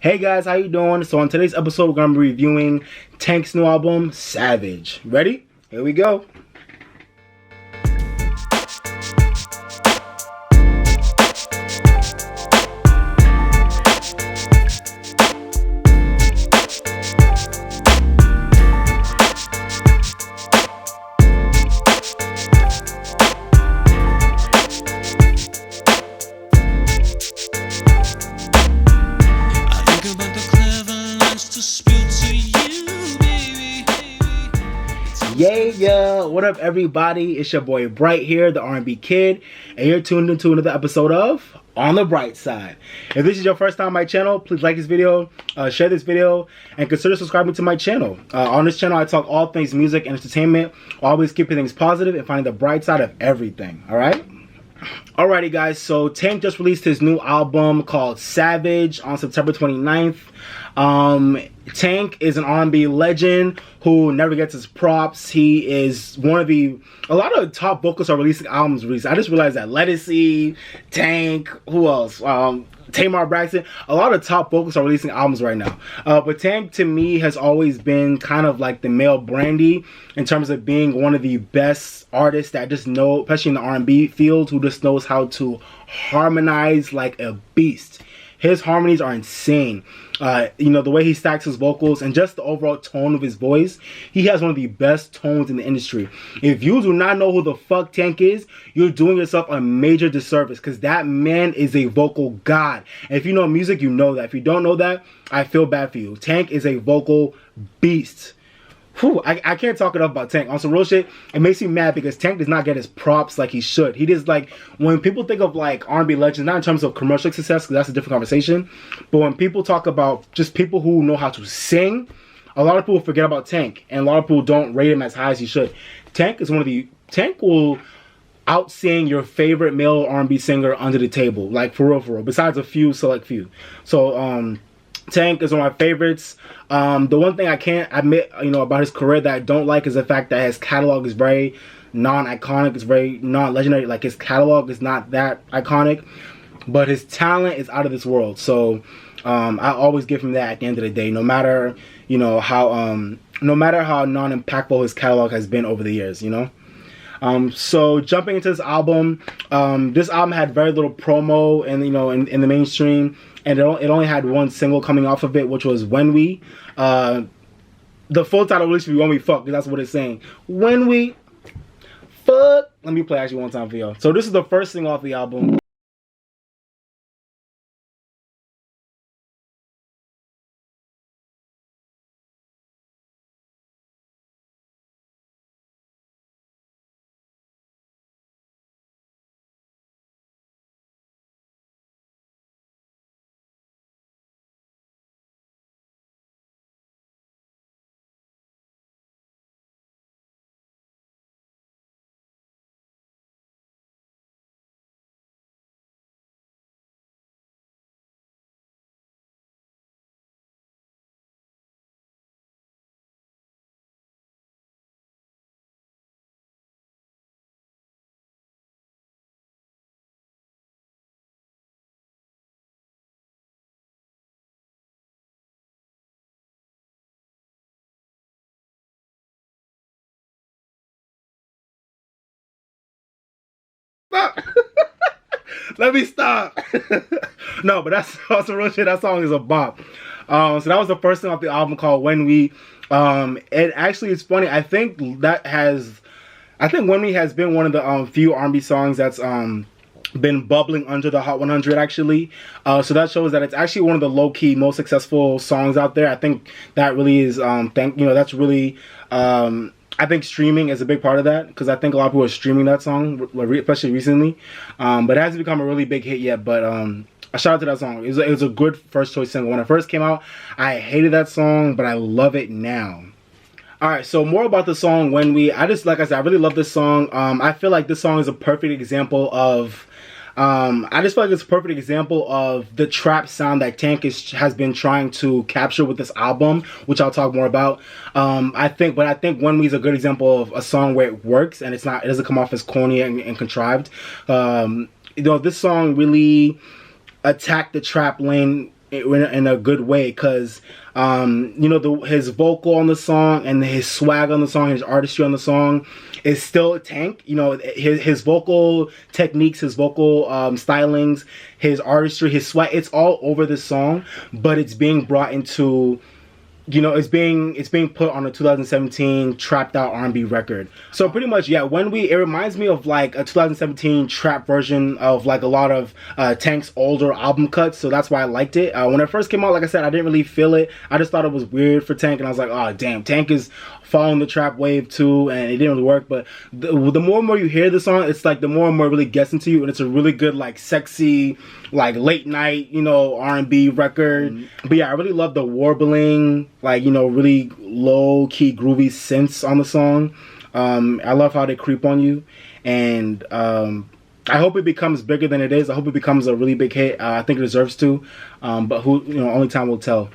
Hey guys, how you doing? So on today's episode, we're gonna be reviewing Tank's new album, Savage. Ready? Here we go. Yeah, what up everybody? It's your boy Bright here, the R&B Kid, and you're tuned into another episode of On the Bright Side. If this is your first time on my channel, please like this video, share this video, and consider subscribing to my channel. On this channel, I talk all things music and entertainment, always keeping things positive and finding the bright side of everything, alright? Alrighty guys, so Tank just released his new album called Savage on September 29th. Tank is an R&B legend who never gets his props. He is one of a lot of top vocalists are releasing albums recently. I just realized that Lettucey, Tank, who else? Tamar Braxton. A lot of top vocalists are releasing albums right now. But Tank to me has always been kind of like the male Brandy in terms of being one of the best artists that just know, especially in the R&B field, who just knows how to harmonize like a beast. His harmonies are insane. You know, the way he stacks his vocals and just the overall tone of his voice, he has one of the best tones in the industry. If you do not know who the fuck Tank is, you're doing yourself a major disservice because that man is a vocal god. And if you know music, you know that. If you don't know that, I feel bad for you. Tank is a vocal beast. Whew, I can't talk enough about Tank. On some real shit, it makes me mad because Tank does not get his props like he should. He just like, when people think of like R&B legends, not in terms of commercial success, because that's a different conversation, but when people talk about just people who know how to sing, a lot of people forget about Tank, and a lot of people don't rate him as high as he should. Tank is Tank will out-sing your favorite male R&B singer under the table, like for real, besides a few, select few. So, Tank is one of my favorites. The one thing I can't admit, you know, about his career that I don't like is the fact that his catalog is very non-iconic. It's very non-legendary. Like, his catalog is not that iconic, but his talent is out of this world. So, I always give him that at the end of the day, no matter, you know, how non-impactful his catalog has been over the years, you know. So jumping into this album had very little promo and, you know, in the mainstream. And it only had one single coming off of it, which was When We. The full title really should be When We Fuck, because that's what it's saying. When We Fuck. Let me play actually one time for y'all. So this is the first single off the album. Stop. Let me stop. No, but that's also real shit. That song is a bop. So that was the first thing off the album called When We. It actually is funny. I think When We has been one of the few R&B songs that's been bubbling under the Hot 100 actually. So that shows that it's actually one of the low-key most successful songs out there. I think that really is that's really I think streaming is a big part of that, because I think a lot of people are streaming that song, especially recently. But it hasn't become a really big hit yet. But a shout out to that song. It was a good first choice single. When it first came out, I hated that song, but I love it now. Alright, so more about the song When We. Like I said, I really love this song. I feel like this song is a perfect example of I just feel like it's a perfect example of the trap sound that Tank has been trying to capture with this album, which I'll talk more about. I think When We is a good example of a song where it works and it doesn't come off as corny and contrived. You know, this song really attacked the trap lane in a good way, because you know, his vocal on the song and his swag on the song, his artistry on the song is still Tank. You know, his vocal techniques, his vocal stylings, his artistry, his swag, it's all over this song, but it's being brought into, you know, it's being put on a 2017 trapped out R&B record. So pretty much, yeah, it reminds me of like a 2017 trap version of like a lot of Tank's older album cuts. So that's why I liked it. When it first came out, like I said, I didn't really feel it. I just thought it was weird for Tank, and I was like, oh damn, Tank is following the trap wave too, and it didn't really work. But the more and more you hear the song, it's like the more and more it really gets into you, and it's a really good, like, sexy, like late night, you know, R&B record. But yeah, I really love the warbling, like, you know, really low key groovy synths on the song. I love how they creep on you, and I hope it becomes bigger than it is. I hope it becomes a really big hit. I think it deserves to, but who, you know, only time will tell.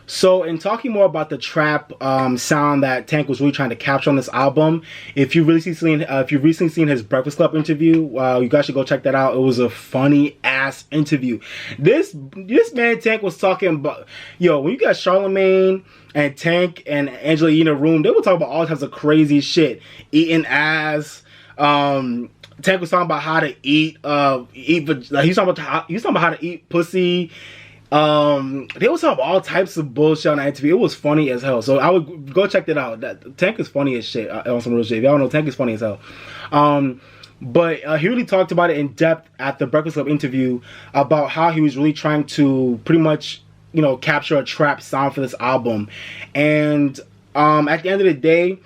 So in talking more about the trap sound that Tank was really trying to capture on this album, if you've recently seen his Breakfast Club interview, you guys should go check that out. It was a funny ass interview. This man Tank was talking about, yo, when you got Charlemagne and Tank and Angela in a room, they were talking about all types of crazy shit, eating ass. Tank was talking about how to eat, he was talking about how to eat pussy. They was talking about all types of bullshit on that interview. It was funny as hell. So I would go check that out. That Tank is funny as shit on some real shit. If y'all know, Tank is funny as hell. But he really talked about it in depth at the Breakfast Club interview about how he was really trying to pretty much, you know, capture a trap sound for this album. And at the end of the day,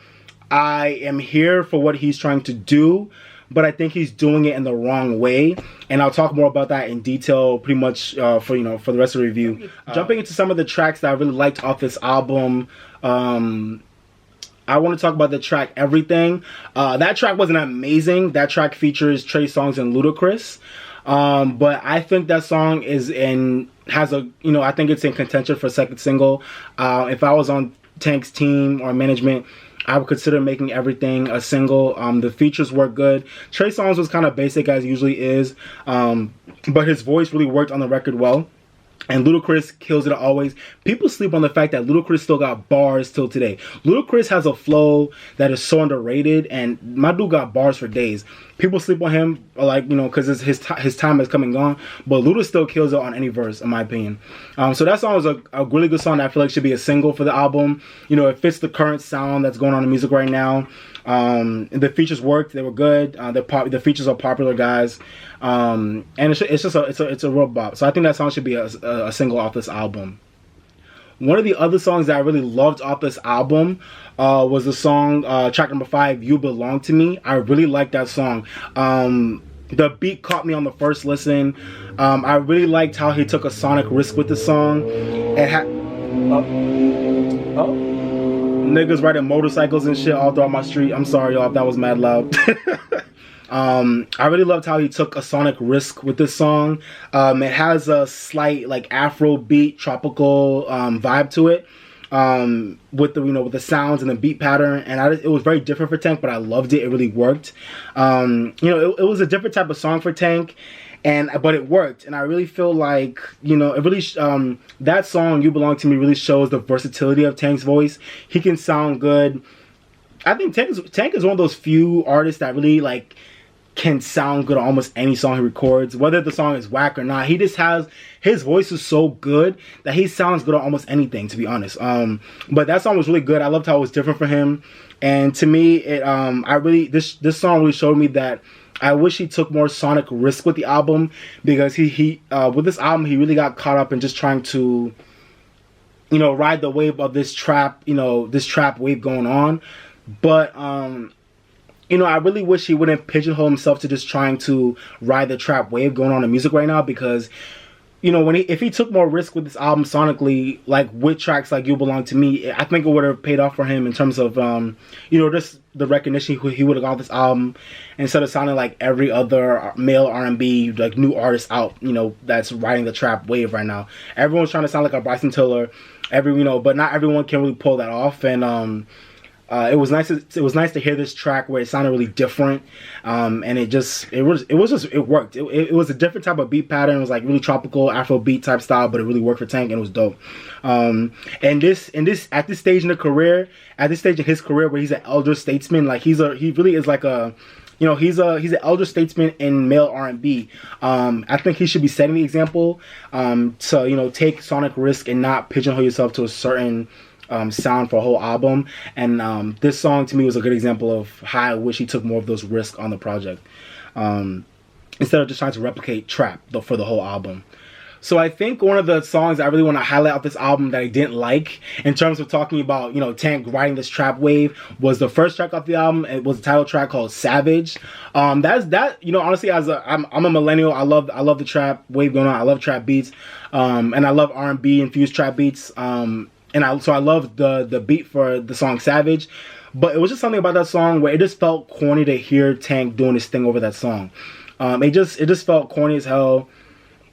I am here for what he's trying to do, but I think he's doing it in the wrong way, and I'll talk more about that in detail pretty much for the rest of the review. Jumping into some of the tracks that I really liked off this album, I want to talk about the track Everything. That track wasn't amazing. That track features Trey Songz and Ludacris, but I think that song I think it's in contention for second single. If I was on Tank's team or management, I would consider making Everything a single. The features were good. Trey Songz was kind of basic, as usually is, but his voice really worked on the record well. And Ludacris kills it always. People sleep on the fact that Ludacris still got bars till today. Ludacris has a flow that is so underrated, and my dude got bars for days. People sleep on him, like, you know, because his time has come and gone. But Luda still kills it on any verse, in my opinion. So that song was a really good song that I feel like should be a single for the album. You know, it fits the current sound that's going on in music right now. The features worked; they were good. The features are popular, guys, and it's a real bop. So I think that song should be a single off this album. One of the other songs that I really loved off this album was the song track number 5, "You Belong to Me." I really liked that song. The beat caught me on the first listen. I really liked how he took a sonic risk with the song. It had niggas riding motorcycles and shit all throughout my street. I'm sorry, y'all, if that was mad loud. I really loved how he took a sonic risk with this song. It has a slight, like, Afro beat, tropical vibe to it, with the sounds and the beat pattern, and it was very different for Tank, but I loved it. It really worked. It was a different type of song for Tank, but it worked, and I really feel like, you know, it really that song "You Belong to Me" really shows the versatility of Tank's voice. He can sound good. I think Tank is one of those few artists that really, like, can sound good on almost any song he records, whether the song is whack or not. He just has, his voice is so good that he sounds good on almost anything, to be honest. But that song was really good. I loved how it was different for him, and to me, this song really showed me that I wish he took more sonic risk with the album, because he with this album he really got caught up in just trying to, you know, ride the wave of this trap wave going on. But you know, I really wish he wouldn't pigeonhole himself to just trying to ride the trap wave going on in music right now, because, you know, if he took more risk with this album sonically, like with tracks like "You Belong to Me," I think it would have paid off for him in terms of, you know, just the recognition he would have got this album, instead of sounding like every other male R&B, like, new artist out, you know, that's riding the trap wave right now. Everyone's trying to sound like a Bryson Tiller, but not everyone can really pull that off, and It was nice to hear this track where it sounded really different, and it worked. It was a different type of beat pattern. It was like really tropical Afro beat type style, but it really worked for Tank and it was dope. And this at this stage in the career, at this stage in his career where he's an elder statesman, like he really is like a, you know, he's an elder statesman in male R&B. I think he should be setting the example, to, you know, take sonic risk and not pigeonhole yourself to a certain sound for a whole album. And this song to me was a good example of how I wish he took more of those risks on the project, instead of just trying to replicate trap for the whole album. So I think one of the songs I really want to highlight off this album that I didn't like, in terms of talking about, you know, Tank riding this trap wave, was the first track off the album. It was a title track called Savage. You know, honestly, I'm a millennial. I love the trap wave going on. I love trap beats, and I love R&B infused trap beats. So I love the beat for the song Savage. But it was just something about that song where it just felt corny to hear Tank doing his thing over that song. It just felt corny as hell.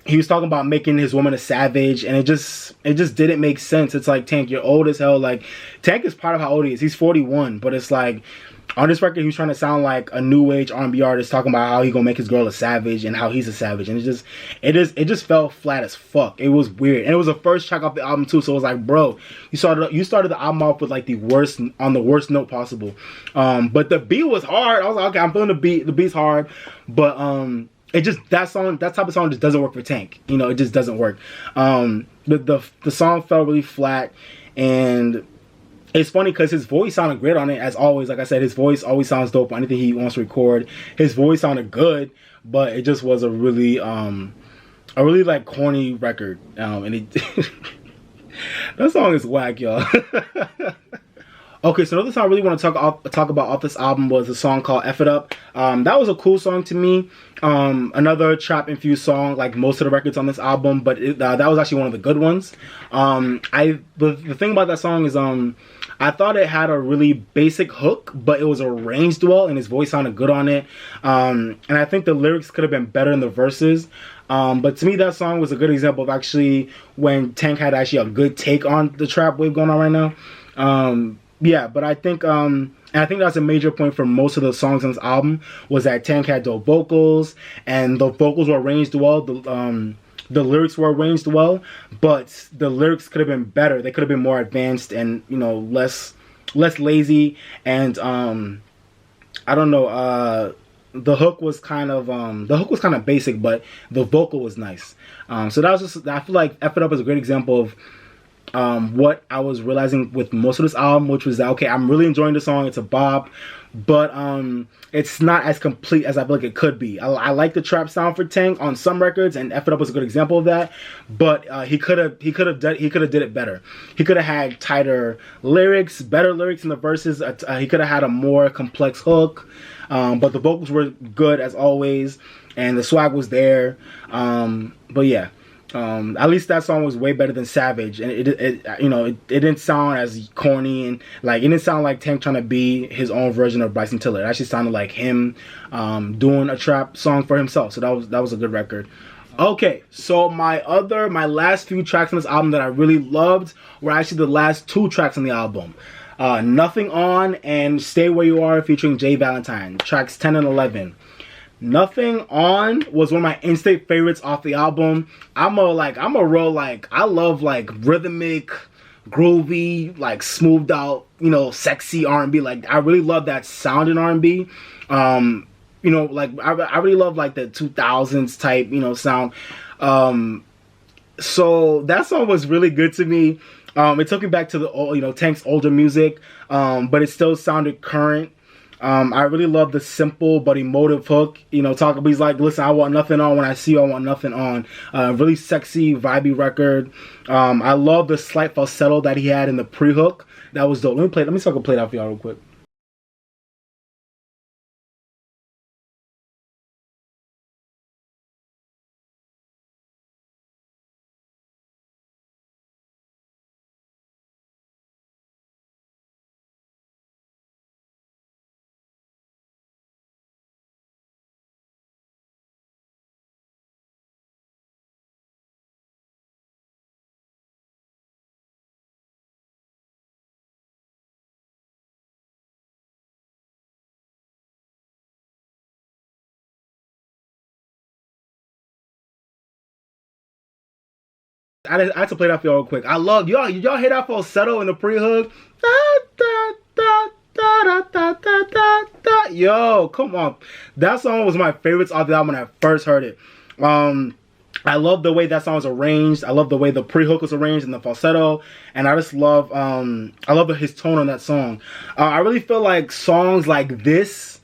He was talking about making his woman a savage, and it just didn't make sense. It's like, Tank, you're old as hell. Like, Tank is part of how old he is. He's 41, but it's like, on this record, he was trying to sound like a new age R&B artist, talking about how he gonna make his girl a savage and how he's a savage, and it just fell flat as fuck. It was weird, and it was the first track off the album too. So it was like, bro, you started the album off with like the worst note possible. But the beat was hard. I was like, okay, I'm feeling the beat. The beat's hard, but it just, that type of song just doesn't work for Tank. You know, it just doesn't work. The song felt really flat, and it's funny because his voice sounded great on it, as always. Like I said, his voice always sounds dope on anything he wants to record. His voice sounded good, but it just was a really like corny record. And it that song is whack, y'all. Okay, so another song I really want to talk about off this album was a song called F It Up. That was a cool song to me. Another trap infused song, like most of the records on this album, but that was actually one of the good ones. The thing about that song is, I thought it had a really basic hook, but it was arranged well, and his voice sounded good on it. And I think the lyrics could have been better in the verses. But to me, that song was a good example of actually when Tank had actually a good take on the trap wave going on right now. Yeah, but I think that's a major point for most of the songs on this album, was that Tank had dope vocals, and the vocals were arranged well. The lyrics were arranged well, but the lyrics could have been better. They could have been more advanced and, you know, less lazy. And I don't know. The hook was kind of basic, but the vocal was nice. So that was just, I feel like F It Up is a great example of what I was realizing with most of this album, which was that, okay, I'm really enjoying the song, it's a bop, but it's not as complete as I feel like it could be. I like the trap sound for Tank on some records, and F It Up was a good example of that, but he could have did it better. He could have had tighter lyrics, better lyrics in the verses. He could have had a more complex hook, but the vocals were good as always, and the swag was there. But yeah. At least that song was way better than Savage, and it didn't sound as corny, and like, it didn't sound like Tank trying to be his own version of Bryson Tiller. It actually sounded like him doing a trap song for himself. So that was a good record. Okay, so my last few tracks on this album that I really loved were actually the last two tracks on the album. Nothing On and Stay Where You Are featuring Jay Valentine, tracks 10 and 11. Nothing On was one of my instant favorites off the album. I love like rhythmic, groovy, like smoothed out, you know, sexy R&B. Like, I really love that sound in R&B. You know, like I really love like the 2000s type, you know, sound. So that song was really good to me. It took me back to the old, you know, Tank's older music, but it still sounded current. I really love the simple but emotive hook. You know, he's like, listen, I want nothing on. When I see you, I want nothing on. Really sexy, vibey record. I love the slight falsetto that he had in the pre-hook. That was dope. Let me see if I can play it out for y'all real quick. I had to play that for y'all real quick. I love y'all. Y'all hear that falsetto in the pre-hook? Yo, come on. That song was my favorites off the album when I first heard it. I love the way that song was arranged. I love the way the pre-hook was arranged and the falsetto. And I just love, I love his tone on that song. I really feel like songs like this,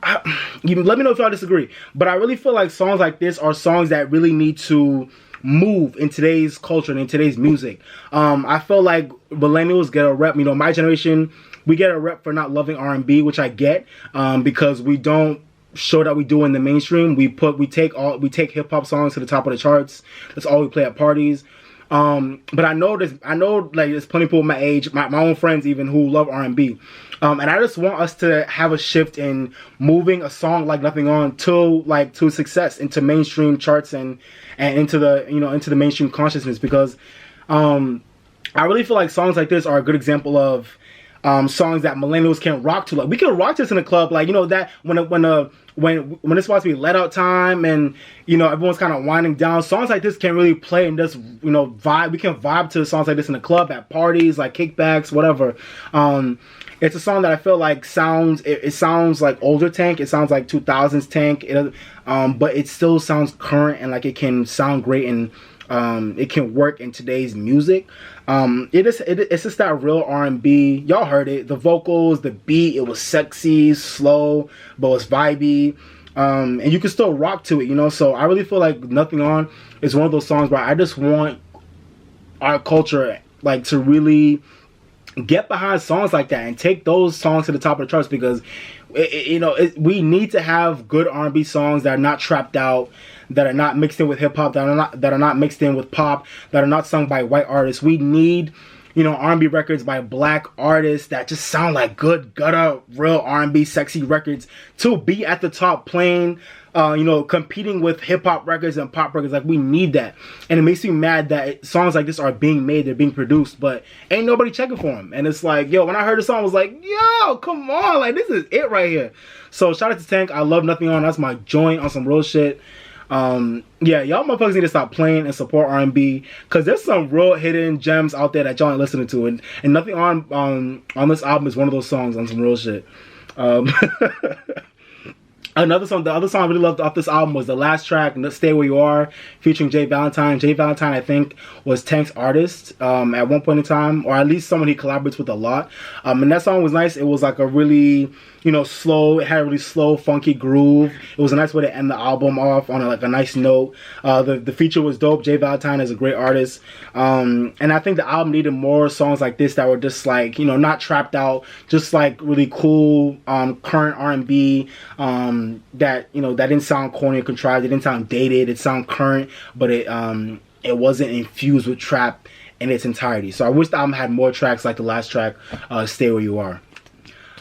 let me know if y'all disagree, but I really feel like songs like this are songs that really need to move in today's culture and in today's music. I feel like millennials get a rep, my generation, we get a rep for not loving R&B, which I get, because we don't show that we do in the mainstream. We take hip hop songs to the top of the charts. That's all we play at parties. But I know like there's plenty of people my age, my own friends even, who love R&B. And I just want us to have a shift in moving a song like Nothing On to success, into mainstream charts and into the into the mainstream consciousness, because I really feel like songs like this are a good example of songs that millennials can rock to. Like, we can rock this in a club, like, that when it's supposed to be let out time and everyone's kind of winding down, songs like this can really play and just vibe. We can vibe to songs like this in the club, at parties, like kickbacks, whatever. It's a song that I feel like sounds like older Tank. It sounds like 2000s Tank, but it still sounds current, and like it can sound great, and it can work in today's music. It's just that real R&B. Y'all heard it. The vocals, the beat, it was sexy, slow, but it was vibey. And you can still rock to it, So I really feel like Nothing On is one of those songs where I just want our culture like to really get behind songs like that and take those songs to the top of the charts, because we need to have good R&B songs that are not trapped out, that are not mixed in with hip hop, that are not mixed in with pop, that are not sung by white artists. We need R&B records by black artists that just sound like good gutter real R&B sexy records to be at the top, playing competing with hip-hop records and pop records. Like, we need that. And it makes me mad that songs like this are being made, they're being produced, but ain't nobody checking for them. And it's like, yo, when I heard the song, I was like, yo, come on, like, this is it right here. So shout out to Tank. I love Nothing On. That's my joint on some real shit. Yeah, y'all motherfuckers need to stop playing and support R&B, because there's some real hidden gems out there that y'all ain't listening to, and Nothing On this album is one of those songs on some real shit. Another song, the other song I really loved off this album was the last track, Stay Where You Are, featuring Jay Valentine. Jay Valentine, I think, was Tank's artist at one point in time, or at least someone he collaborates with a lot. And that song was nice. It was like a really, slow, it had a really slow, funky groove. It was a nice way to end the album off on a nice note. The feature was dope. Jay Valentine is a great artist. And I think the album needed more songs like this that were just like, not trapped out, just like really cool, current R&B, that didn't sound corny or contrived. It didn't sound dated. It sounded current, but it wasn't infused with trap in its entirety. So I wish the album had more tracks like the last track, Stay Where You Are.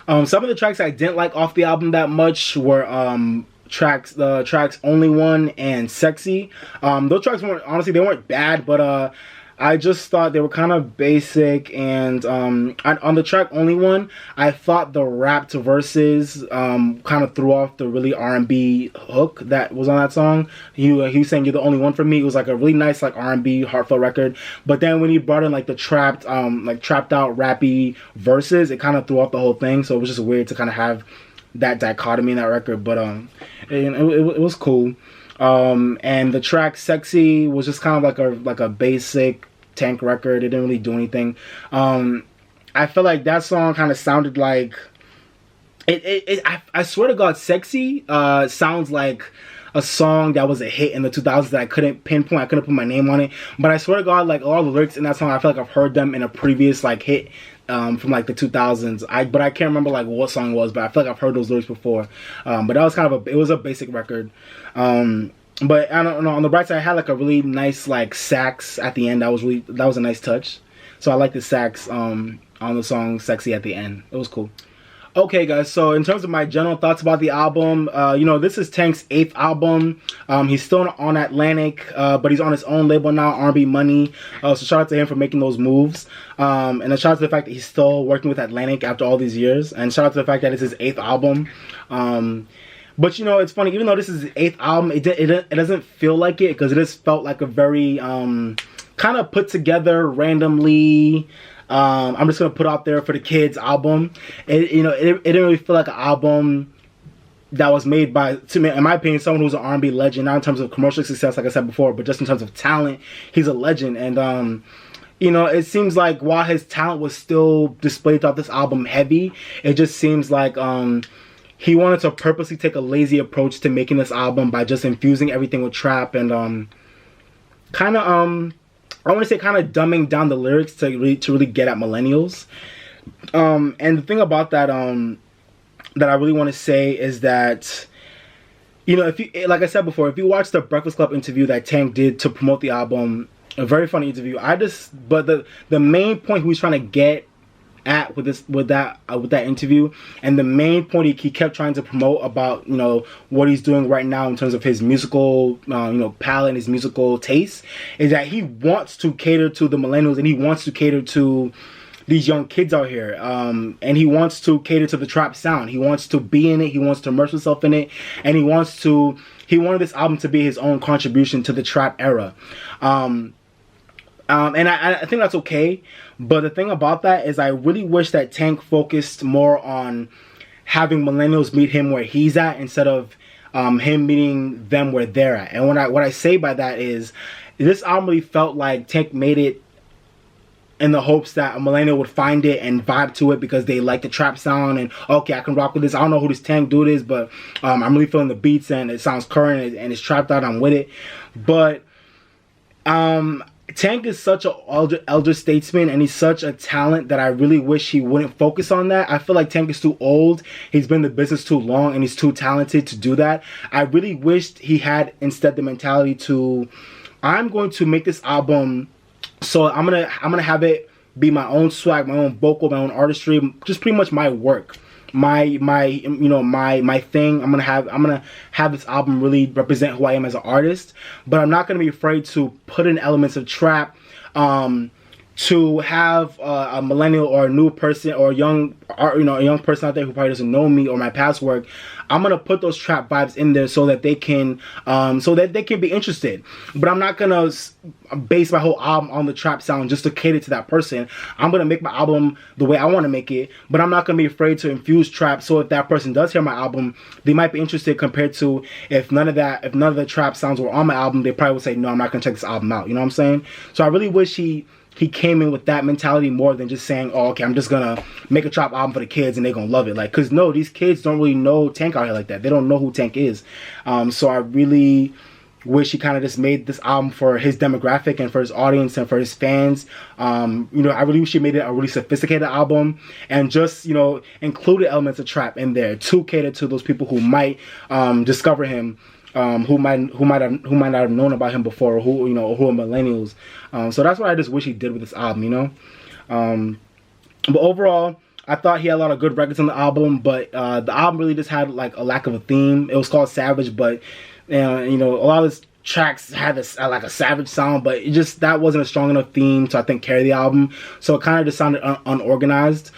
Some of the tracks I didn't like off the album that much were the tracks Only One and Sexy. Those tracks they weren't bad, but I just thought they were kind of basic, and on the track Only One, I thought the rapped verses kind of threw off the really R&B hook that was on that song. He was saying, "You're the only one for me." It was like a really nice like R&B heartfelt record, but then when he brought in like the trapped out rappy verses, it kind of threw off the whole thing. So it was just weird to kind of have that dichotomy in that record, but it was cool. And the track Sexy was just kind of like a basic Tank record. It didn't really do anything. I feel like that song kind of sounded like I swear to God, Sexy sounds like a song that was a hit in the 2000s that I couldn't pinpoint. I couldn't put my name on it, but I swear to God, like all the lyrics in that song, I feel like I've heard them in a previous like hit from like the 2000s. But I can't remember like what song it was, but I feel like I've heard those lyrics before. But that was kind of it was a basic record. But I don't know, on the bright side, I had like a really nice like sax at the end. That was a nice touch. So I like the sax on the song Sexy at the end. It was cool. Okay guys, so in terms of my general thoughts about the album, this is Tank's 8th album. He's still on Atlantic, but he's on his own label now, R&B Money. So shout out to him for making those moves. And a shout out to the fact that he's still working with Atlantic after all these years. And shout out to the fact that it's his 8th album. But you know, it's funny. Even though this is his 8th album, it doesn't feel like it, because it just felt like a very kind of put together randomly. I'm just gonna put out there for the kids album. It didn't really feel like an album that was made by, to me, in my opinion, someone who's an R&B legend. Not in terms of commercial success, like I said before, but just in terms of talent, he's a legend. And you know, it seems like while his talent was still displayed throughout this album heavy, it just seems like he wanted to purposely take a lazy approach to making this album by just infusing everything with trap and kind of I want to say kind of dumbing down the lyrics to really get at millennials. And the thing about that that I really want to say is that, you know, if you, like I said before, if you watch the Breakfast Club interview that Tank did to promote the album, a very funny interview. But the main point he was trying to get at with that interview, and the main point he kept trying to promote about, you know, what he's doing right now in terms of his musical you know, palette and his musical taste, is that he wants to cater to the millennials, and he wants to cater to these young kids out here, and he wants to cater to the trap sound. He wants to be in it, he wants to immerse himself in it, and he wanted this album to be his own contribution to the trap era. And I think that's okay, but the thing about that is I really wish that Tank focused more on having millennials meet him where he's at, instead of him meeting them where they're at. And what I say by that is, this album really felt like Tank made it in the hopes that a millennial would find it and vibe to it because they like the trap sound, and okay, I can rock with this. I don't know who this Tank dude is, but I'm really feeling the beats and it sounds current and it's trapped out. I'm with it. But Tank is such an elder statesman, and he's such a talent that I really wish he wouldn't focus on that. I feel like Tank is too old, he's been in the business too long, and he's too talented to do that. I really wished he had instead the mentality to, I'm going to make this album, so I'm gonna have it be my own swag, my own vocal, my own artistry, just pretty much my work, my you know, my thing. I'm gonna have this album really represent who I am as an artist, but I'm not gonna be afraid to put in elements of trap, to have a millennial or a new person or a young person out there who probably doesn't know me or my past work. I'm gonna put those trap vibes in there so that they can be interested. But I'm not gonna base my whole album on the trap sound just to cater to that person. I'm gonna make my album the way I want to make it, but I'm not gonna be afraid to infuse trap, so if that person does hear my album, they might be interested, compared to if none of the trap sounds were on my album, they probably would say, no, I'm not gonna check this album out. You know what I'm saying? So I really wish he came in with that mentality more than just saying, oh, okay, I'm just gonna make a trap album for the kids and they're gonna love it. Like, cause no, these kids don't really know Tank out here like that. They don't know who Tank is. So I really wish he kind of just made this album for his demographic and for his audience and for his fans. You know, I really wish he made it a really sophisticated album and just, you know, included elements of trap in there to cater to those people who might discover him, who might not have known about him before, or who, you know, who are millennials. So that's what I just wish he did with this album, you know. But overall, I thought he had a lot of good records on the album, but the album really just had like a lack of a theme. It was called Savage, but you know, a lot of his tracks had like a Savage sound, but it just, that wasn't a strong enough theme to, I think, carry the album. So it kind of just sounded unorganized.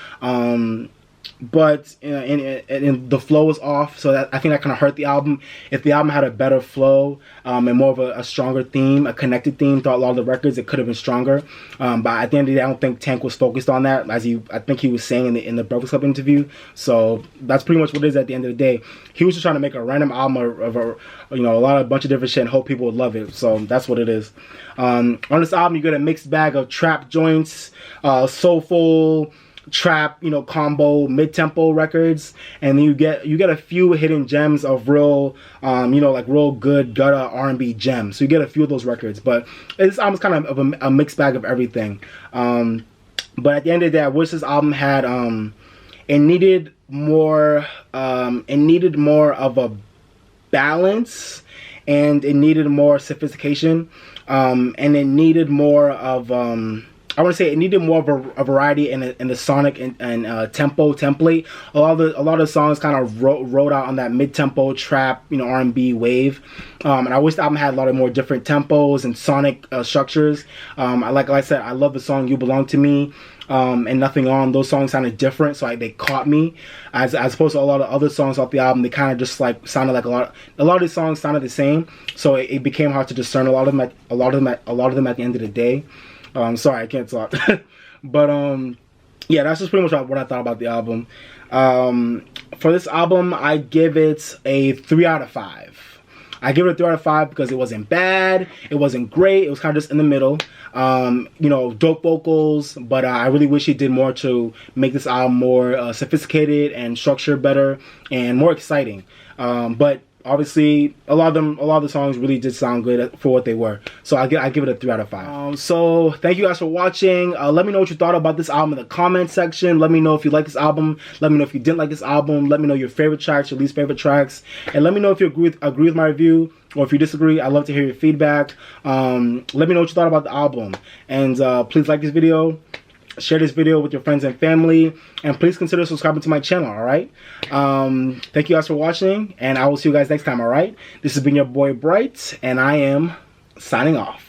But and the flow was off, so that, I think that kind of hurt the album. If the album had a better flow and more of a stronger theme, a connected theme throughout a lot of the records, it could have been stronger. But at the end of the day, I don't think Tank was focused on that, as I think he was saying in the Breakfast Club interview. So that's pretty much what it is at the end of the day. He was just trying to make a random album of you know, a bunch of different shit and hope people would love it. So that's what it is. On this album, you get a mixed bag of trap joints, soulful trap, you know, combo mid-tempo records, and then you get a few hidden gems of real you know, like real good gutter R&B gems. So you get a few of those records, but this album's kind of a mixed bag of everything. But at the end of the day, I wish this album had it needed more of a balance, and it needed more sophistication, and it needed more of I want to say it needed more of a variety in the sonic and tempo template. A lot of the songs kind of rode out on that mid-tempo trap, you know, R&B wave. And I wish the album had a lot of more different tempos and sonic structures. Like I said, I love the song "You Belong to Me." And Nothing On. Those songs sounded different, so they caught me. As opposed to a lot of other songs off the album, they kind of just like sounded like a lot of these songs sounded the same, so it became hard to discern a lot of them at the end of the day. Sorry, I can't talk. But yeah, that's just pretty much what I thought about the album. For this album, I give it a 3 out of 5. I give it a 3 out of 5 because it wasn't bad, it wasn't great, it was kind of just in the middle. You know, dope vocals, but I really wish he did more to make this album more sophisticated and structured better and more exciting. But obviously, a lot of the songs really did sound good for what they were. So I give it a 3 out of 5. So thank you guys for watching. Let me know what you thought about this album in the comment section. Let me know if you like this album. Let me know if you didn't like this album. Let me know your favorite tracks, your least favorite tracks, and let me know if you agree with my review, or if you disagree. I'd love to hear your feedback. Let me know what you thought about the album, and please like this video, share this video with your friends and family, and please consider subscribing to my channel. All right, thank you guys for watching, and I will see you guys next time. All right, this has been your boy Bright, and I am signing off.